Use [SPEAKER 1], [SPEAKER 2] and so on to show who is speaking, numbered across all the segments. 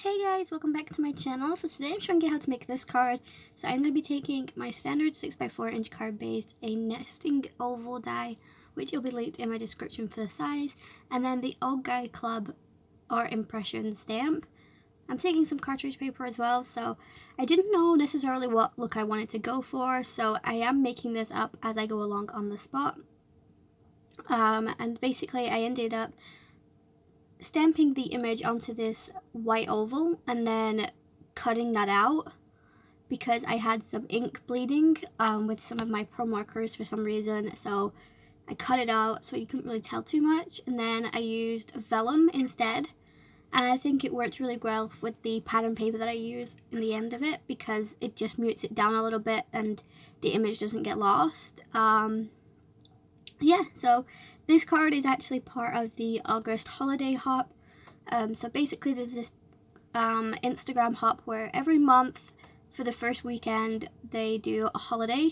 [SPEAKER 1] Hey guys, welcome back to my channel. So today I'm showing you how to make this card. So I'm going to be taking my standard 6x4 inch card base, a nesting oval die, which will be linked in my description for the size, and then the Old Guy Club art impression stamp. I'm taking some cartridge paper as well, so I didn't know necessarily what look I wanted to go for, so I am making this up as I go along on the spot. And basically I ended up stamping the image onto this white oval and then cutting that out because I had some ink bleeding with some of my PROMARKERS for some reason, so I cut it out so you couldn't really tell too much, and then I used VELLUM instead, and I think it worked really well with the pattern paper that I use in the end of it because it just mutes it down a little bit and the image doesn't get lost. Yeah, so this card is actually part of the August holiday hop. So basically there's this Instagram hop where every month for the first weekend they do a holiday.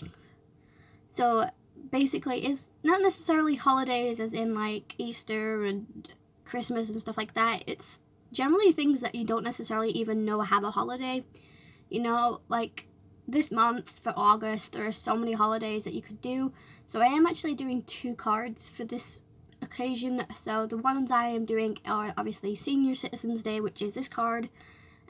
[SPEAKER 1] So basically it's not necessarily holidays as in like Easter and Christmas and stuff like that. It's generally things that you don't necessarily even know have a holiday. You know, like this month for August there are so many holidays that you could do. So I am actually doing 2 cards for this occasion. So the ones I am doing are obviously Senior Citizens Day, which is this card,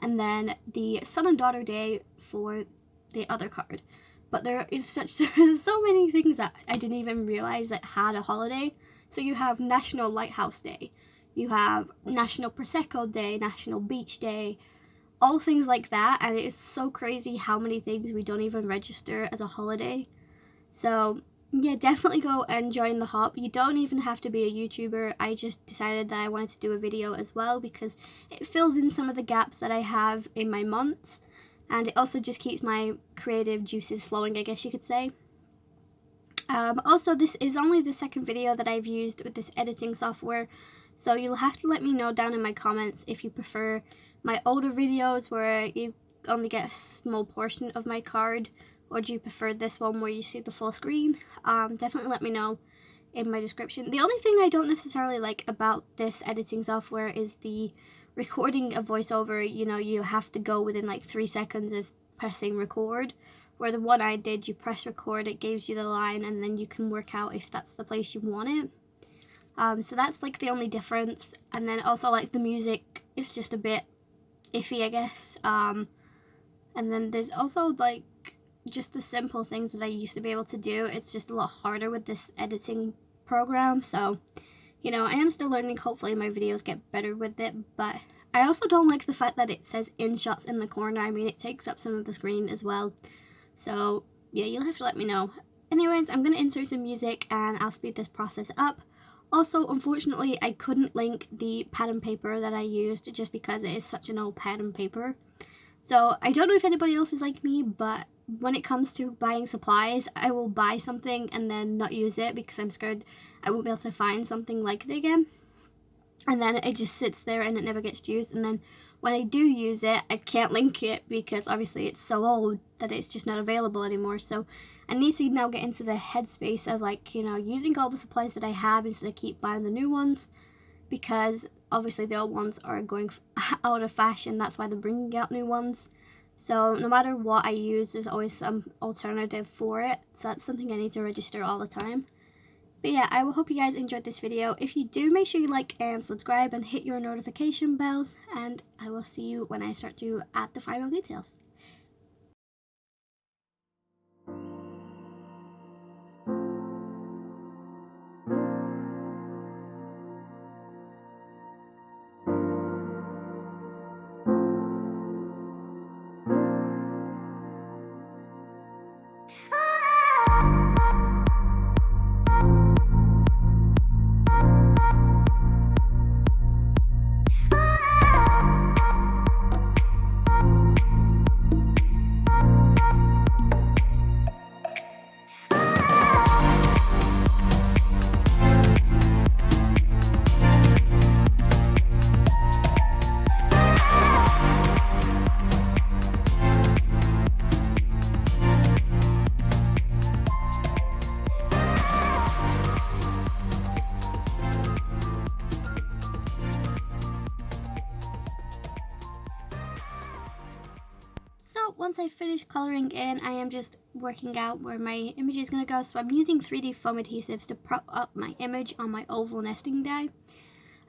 [SPEAKER 1] and then the Son and Daughter Day for the other card. But there is so many things that I didn't even realize that had a holiday. So you have National Lighthouse Day, you have National Prosecco Day, National Beach Day, all things like that, and it's so crazy how many things we don't even register as a holiday. So yeah, definitely go and join the hop. You don't even have to be a YouTuber. I just decided that I wanted to do a video as well because it fills in some of the gaps that I have in my months, and it also just keeps my creative juices flowing, I guess you could say. Also, this is only the second video that I've used with this editing software, so you'll have to let me know down in my comments if you prefer my older videos where you only get a small portion of my card, or do you prefer this one where you see the full screen? Definitely let me know in my description. The only thing I don't necessarily like about this editing software is the recording a voiceover. You know, you have to go within like 3 seconds of pressing record, where the one I did, you press record, it gives you the line, and then you can work out if that's the place you want it. So that's like the only difference. And then also like the music is just a bit iffy, I guess. And then there's also like just the simple things that I used to be able to do. It's just a lot harder with this editing program, so you know, I am still learning. Hopefully my videos get better with it, but I also don't like the fact that it says InShots in the corner. I mean, it takes up some of the screen as well, so yeah, you'll have to let me know. Anyways, I'm going to insert some music and I'll speed this process up. Also, unfortunately, I couldn't link the pattern paper that I used just because it is such an old pattern paper. So I don't know if anybody else is like me, but when it comes to buying supplies, I will buy something and then not use it because I'm scared I won't be able to find something like it again. And then it just sits there and it never gets used. And then when I do use it, I can't link it because obviously it's so old that it's just not available anymore. So I need to now get into the headspace of like, you know, using all the supplies that I have instead of keep buying the new ones, because obviously the old ones are going out of fashion. That's why they're bringing out new ones. So no matter what I use, there's always some alternative for it. So that's something I need to register all the time. But yeah, I will hope you guys enjoyed this video. If you do, make sure you like and subscribe and hit your notification bells. And I will see you when I start to add the final details. once I finish colouring in, I am just working out where my image is going to go. So I'm using 3D foam adhesives to prop up my image on my oval nesting die.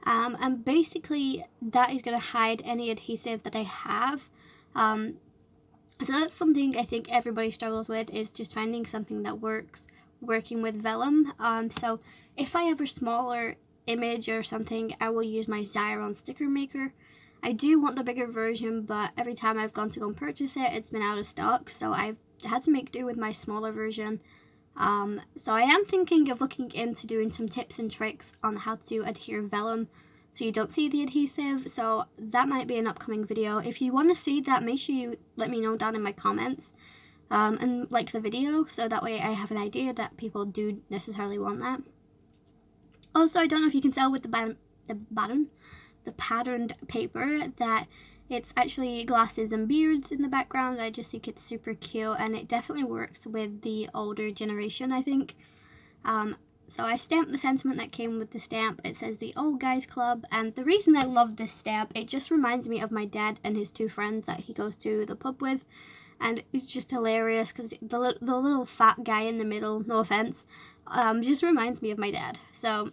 [SPEAKER 1] And basically that is going to hide any adhesive that I have. So that's something I think everybody struggles with, is just finding something that works working with vellum. So if I have a smaller image or something, I will use my Xyron sticker maker. I do want the bigger version, but every time I've gone to go and purchase it, it's been out of stock, so I've had to make do with my smaller version. So I am thinking of looking into doing some tips and tricks on how to adhere vellum so you don't see the adhesive, so that might be an upcoming video. If you want to see that, make sure you let me know down in my comments and like the video, so that way I have an idea that people do necessarily want that. Also, I don't know if you can tell with the patterned paper that it's actually glasses and beards in the background. I just think it's super cute, and it definitely works with the older generation, I think. So I stamped the sentiment that came with the stamp. It says the Old Guys Club, and the reason I love this stamp, it just reminds me of my dad and his 2 friends that he goes to the pub with, and it's just hilarious because the little fat guy in the middle, no offense, just reminds me of my dad. So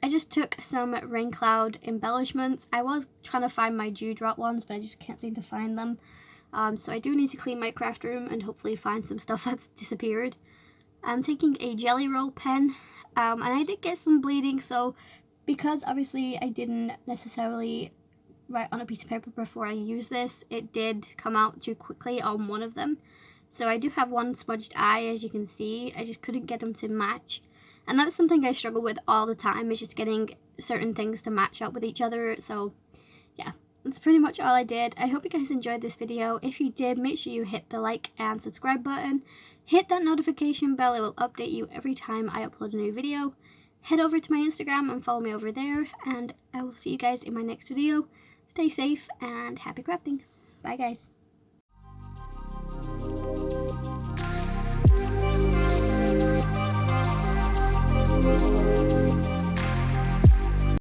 [SPEAKER 1] I just took some rain cloud embellishments. I was trying to find my dewdrop ones, but I just can't seem to find them. So I do need to clean my craft room and hopefully find some stuff that's disappeared. I'm taking a jelly roll pen, and I did get some bleeding, so because obviously I didn't necessarily write on a piece of paper before I used this, it did come out too quickly on one of them. So I do have one smudged eye, as you can see. I just couldn't get them to match. And that's something I struggle with all the time, is just getting certain things to match up with each other. So yeah, that's pretty much all I did. I hope you guys enjoyed this video. If you did, make sure you hit the like and subscribe button. Hit that notification bell, it will update you every time I upload a new video. Head over to my Instagram and follow me over there, and I will see you guys in my next video. Stay safe and happy crafting. Bye guys.